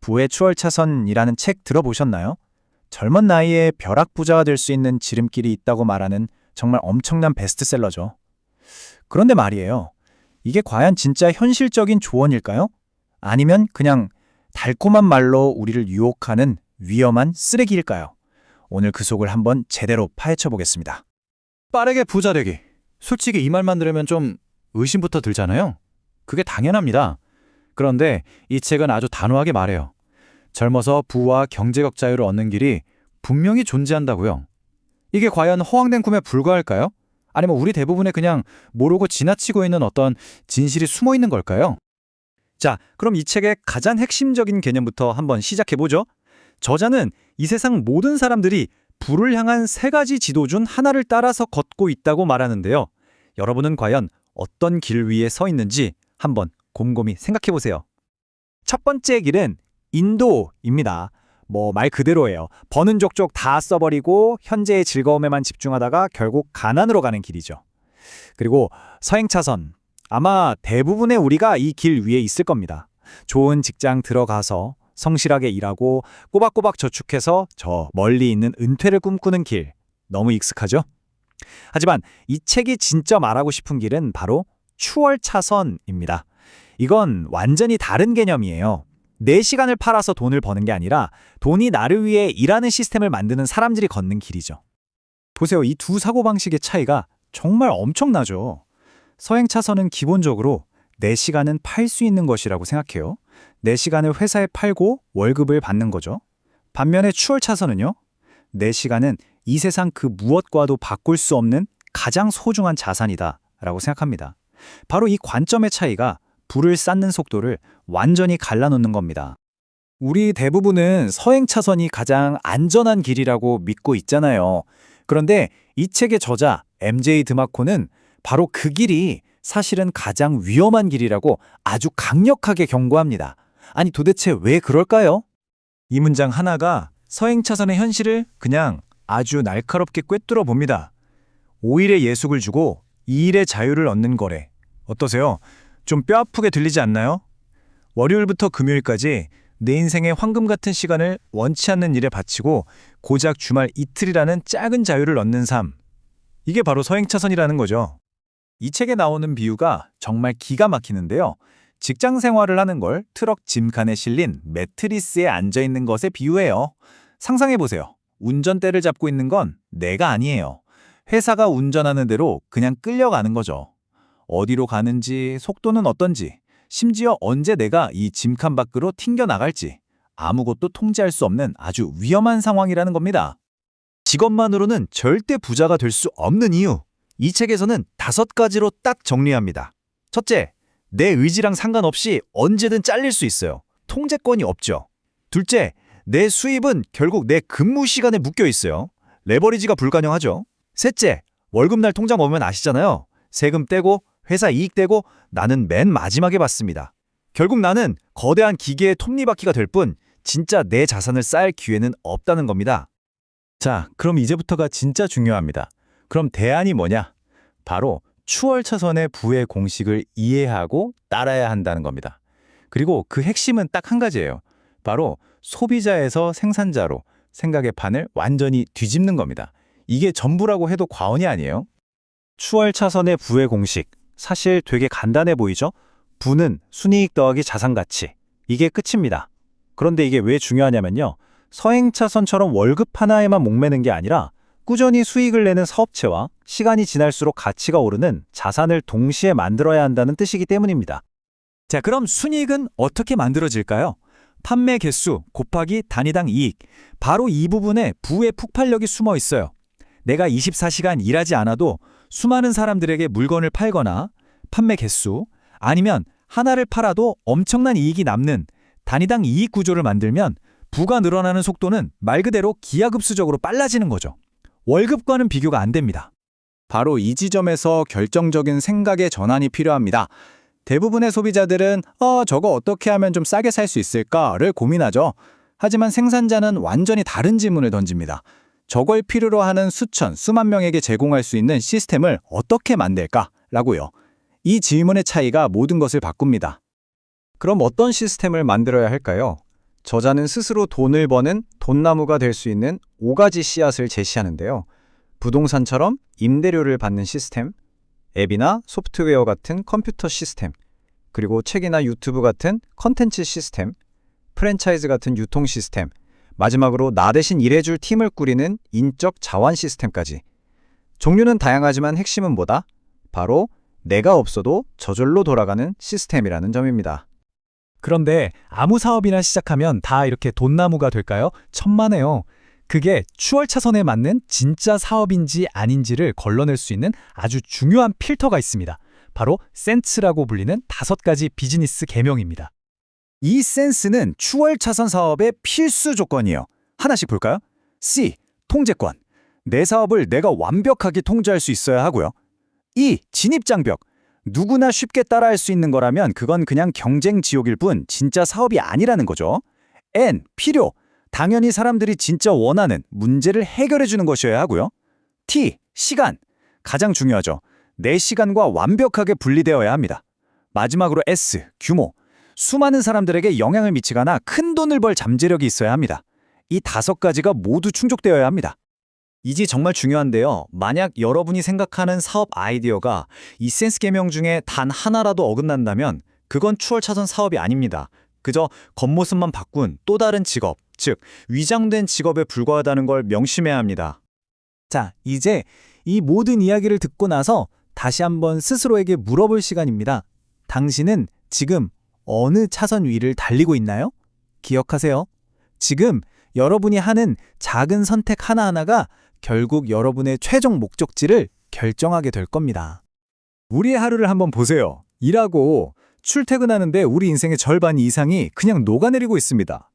부의 추월차선이라는 책 들어보셨나요? 젊은 나이에 벼락부자가 될 수 있는 지름길이 있다고 말하는 정말 엄청난 베스트셀러죠. 그런데 말이에요. 이게 과연 진짜 현실적인 조언일까요? 아니면 그냥 달콤한 말로 우리를 유혹하는 위험한 쓰레기일까요? 오늘 그 속을 한번 제대로 파헤쳐 보겠습니다. 빠르게 부자 되기. 솔직히 이 말만 들으면 좀 의심부터 들잖아요. 그게 당연합니다. 그런데 이 책은 아주 단호하게 말해요. 젊어서 부와 경제적 자유를 얻는 길이 분명히 존재한다고요. 이게 과연 허황된 꿈에 불과할까요? 아니면 우리 대부분에 그냥 모르고 지나치고 있는 어떤 진실이 숨어 있는 걸까요? 자, 그럼 이 책의 가장 핵심적인 개념부터 한번 시작해보죠. 저자는 이 세상 모든 사람들이 부를 향한 세 가지 지도 중 하나를 따라서 걷고 있다고 말하는데요. 여러분은 과연 어떤 길 위에 서 있는지 한번 곰곰이 생각해보세요. 첫 번째 길은 인도입니다. 말 그대로예요. 버는 족족 다 써버리고 현재의 즐거움에만 집중하다가 결국 가난으로 가는 길이죠. 그리고 서행차선. 아마 대부분의 우리가 이 길 위에 있을 겁니다. 좋은 직장 들어가서 성실하게 일하고 꼬박꼬박 저축해서 저 멀리 있는 은퇴를 꿈꾸는 길. 너무 익숙하죠? 하지만 이 책이 진짜 말하고 싶은 길은 바로 추월차선입니다. 이건 완전히 다른 개념이에요. 내 시간을 팔아서 돈을 버는 게 아니라 돈이 나를 위해 일하는 시스템을 만드는 사람들이 걷는 길이죠. 보세요. 이 두 사고방식의 차이가 정말 엄청나죠. 서행차선은 기본적으로 내 시간은 팔 수 있는 것이라고 생각해요. 내 시간을 회사에 팔고 월급을 받는 거죠. 반면에 추월차선은요. 내 시간은 이 세상 그 무엇과도 바꿀 수 없는 가장 소중한 자산이다 라고 생각합니다. 바로 이 관점의 차이가 불을 쌓는 속도를 완전히 갈라놓는 겁니다. 우리 대부분은 서행차선이 가장 안전한 길이라고 믿고 있잖아요. 그런데 이 책의 저자 MJ 드마코는 바로 그 길이 사실은 가장 위험한 길이라고 아주 강력하게 경고합니다. 아니 도대체 왜 그럴까요? 이 문장 하나가 서행차선의 현실을 그냥 아주 날카롭게 꿰뚫어 봅니다. 5일의 예숙을 주고 2일의 자유를 얻는 거래. 어떠세요? 좀 뼈아프게 들리지 않나요? 월요일부터 금요일까지 내 인생의 황금 같은 시간을 원치 않는 일에 바치고 고작 주말 이틀이라는 작은 자유를 얻는 삶. 이게 바로 서행차선이라는 거죠. 이 책에 나오는 비유가 정말 기가 막히는데요. 직장 생활을 하는 걸 트럭 짐칸에 실린 매트리스에 앉아있는 것에 비유해요. 상상해보세요. 운전대를 잡고 있는 건 내가 아니에요. 회사가 운전하는 대로 그냥 끌려가는 거죠. 어디로 가는지, 속도는 어떤지, 심지어 언제 내가 이 짐칸 밖으로 튕겨나갈지 아무것도 통제할 수 없는 아주 위험한 상황이라는 겁니다. 직업만으로는 절대 부자가 될 수 없는 이유. 이 책에서는 5가지로 딱 정리합니다. 첫째, 내 의지랑 상관없이 언제든 잘릴 수 있어요. 통제권이 없죠. 둘째, 내 수입은 결국 내 근무 시간에 묶여 있어요. 레버리지가 불가능하죠. 셋째, 월급날 통장 보면 아시잖아요. 세금 떼고 회사 이익 떼고 나는 맨 마지막에 받습니다. 결국 나는 거대한 기계의 톱니바퀴가 될 뿐 진짜 내 자산을 쌓을 기회는 없다는 겁니다. 자, 그럼 이제부터가 진짜 중요합니다. 그럼 대안이 뭐냐? 바로 추월차선의 부의 공식을 이해하고 따라야 한다는 겁니다. 그리고 그 핵심은 딱 한 가지예요. 바로 소비자에서 생산자로 생각의 판을 완전히 뒤집는 겁니다. 이게 전부라고 해도 과언이 아니에요. 추월차선의 부의 공식. 사실 되게 간단해 보이죠? 부는 순이익 더하기 자산가치. 이게 끝입니다. 그런데 이게 왜 중요하냐면요. 서행차선처럼 월급 하나에만 목매는 게 아니라 꾸준히 수익을 내는 사업체와 시간이 지날수록 가치가 오르는 자산을 동시에 만들어야 한다는 뜻이기 때문입니다. 자, 그럼 순이익은 어떻게 만들어질까요? 판매 개수 곱하기 단위당 이익. 바로 이 부분에 부의 폭발력이 숨어 있어요. 내가 24시간 일하지 않아도 수많은 사람들에게 물건을 팔거나 판매 개수 아니면 하나를 팔아도 엄청난 이익이 남는 단위당 이익 구조를 만들면 부가 늘어나는 속도는 말 그대로 기하급수적으로 빨라지는 거죠. 월급과는 비교가 안 됩니다. 바로 이 지점에서 결정적인 생각의 전환이 필요합니다. 대부분의 소비자들은 저거 어떻게 하면 좀 싸게 살 수 있을까를 고민하죠. 하지만 생산자는 완전히 다른 질문을 던집니다. 저걸 필요로 하는 수만 명에게 제공할 수 있는 시스템을 어떻게 만들까라고요. 이 질문의 차이가 모든 것을 바꿉니다. 그럼 어떤 시스템을 만들어야 할까요? 저자는 스스로 돈을 버는 돈나무가 될 수 있는 5가지 씨앗을 제시하는데요. 부동산처럼 임대료를 받는 시스템, 앱이나 소프트웨어 같은 컴퓨터 시스템, 그리고 책이나 유튜브 같은 컨텐츠 시스템, 프랜차이즈 같은 유통 시스템, 마지막으로 나 대신 일해줄 팀을 꾸리는 인적 자원 시스템까지. 종류는 다양하지만 핵심은 뭐다? 바로 내가 없어도 저절로 돌아가는 시스템이라는 점입니다. 그런데 아무 사업이나 시작하면 다 이렇게 돈나무가 될까요? 천만에요. 그게 추월 차선에 맞는 진짜 사업인지 아닌지를 걸러낼 수 있는 아주 중요한 필터가 있습니다. 바로 센스라고 불리는 5가지 비즈니스 계명입니다. 이 센스는 추월 차선 사업의 필수 조건이에요. 하나씩 볼까요? C. 통제권. 내 사업을 내가 완벽하게 통제할 수 있어야 하고요. E. 진입장벽. 누구나 쉽게 따라할 수 있는 거라면 그건 그냥 경쟁 지옥일 뿐 진짜 사업이 아니라는 거죠. N. 필요. 당연히 사람들이 진짜 원하는 문제를 해결해 주는 것이어야 하고요. T. 시간. 가장 중요하죠. 내 시간과 완벽하게 분리되어야 합니다. 마지막으로 S. 규모. 수많은 사람들에게 영향을 미치거나 큰 돈을 벌 잠재력이 있어야 합니다. 이 5가지가 모두 충족되어야 합니다. 이게 정말 중요한데요. 만약 여러분이 생각하는 사업 아이디어가 이 센스 계명 중에 단 하나라도 어긋난다면 그건 추월 차선 사업이 아닙니다. 그저 겉모습만 바꾼 또 다른 직업, 즉 위장된 직업에 불과하다는 걸 명심해야 합니다. 자, 이제 이 모든 이야기를 듣고 나서 다시 한번 스스로에게 물어볼 시간입니다. 당신은 지금 어느 차선 위를 달리고 있나요? 기억하세요. 지금 여러분이 하는 작은 선택 하나하나가 결국 여러분의 최종 목적지를 결정하게 될 겁니다. 우리의 하루를 한번 보세요. 일하고 출퇴근하는데 우리 인생의 절반 이상이 그냥 녹아내리고 있습니다.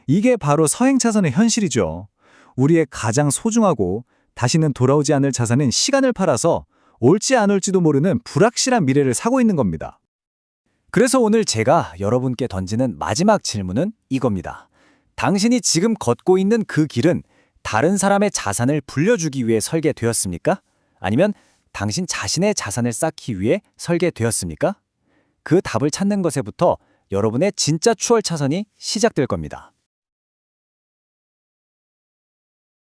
이게 바로 서행 차선의 현실이죠. 우리의 가장 소중하고 다시는 돌아오지 않을 자산은 시간을 팔아서 올지 안 올지도 모르는 불확실한 미래를 사고 있는 겁니다. 그래서 오늘 제가 여러분께 던지는 마지막 질문은 이겁니다. 당신이 지금 걷고 있는 그 길은 다른 사람의 자산을 불려주기 위해 설계되었습니까? 아니면 당신 자신의 자산을 쌓기 위해 설계되었습니까? 그 답을 찾는 것에부터 여러분의 진짜 추월 차선이 시작될 겁니다.